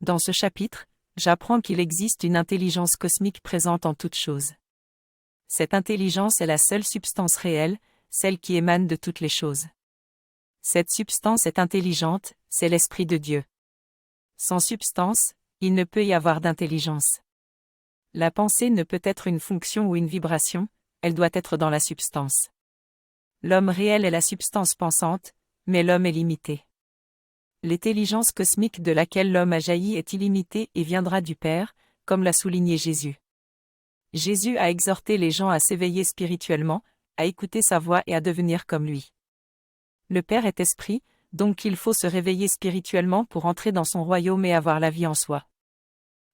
Dans ce chapitre, j'apprends qu'il existe une intelligence cosmique présente en toutes choses. Cette intelligence est la seule substance réelle, celle qui émane de toutes les choses. Cette substance est intelligente, c'est l'Esprit de Dieu. Sans substance, il ne peut y avoir d'intelligence. La pensée ne peut être une fonction ou une vibration, elle doit être dans la substance. L'homme réel est la substance pensante, mais l'homme est limité. L'intelligence cosmique de laquelle l'homme a jailli est illimitée et viendra du Père, comme l'a souligné Jésus. Jésus a exhorté les gens à s'éveiller spirituellement, à écouter sa voix et à devenir comme lui. Le Père est esprit, donc il faut se réveiller spirituellement pour entrer dans son royaume et avoir la vie en soi.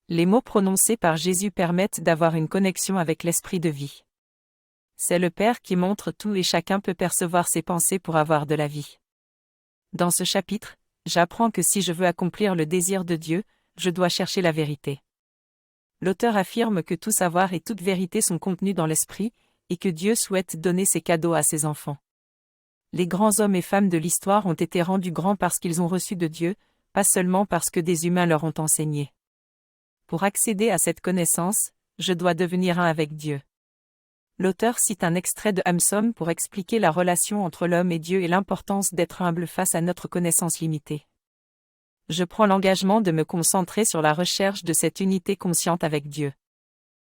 Les mots prononcés par Jésus permettent d'avoir une connexion avec l'esprit de vie. C'est le Père qui montre tout et chacun peut percevoir ses pensées pour avoir de la vie. Dans ce chapitre, j'apprends que si je veux accomplir le désir de Dieu, je dois chercher la vérité. L'auteur affirme que tout savoir et toute vérité sont contenus dans l'esprit, et que Dieu souhaite donner ses cadeaux à ses enfants. Les grands hommes et femmes de l'histoire ont été rendus grands parce qu'ils ont reçu de Dieu, pas seulement parce que des humains leur ont enseigné. Pour accéder à cette connaissance, je dois devenir un avec Dieu. L'auteur cite un extrait de Hamsom pour expliquer la relation entre l'homme et Dieu et l'importance d'être humble face à notre connaissance limitée. Je prends l'engagement de me concentrer sur la recherche de cette unité consciente avec Dieu.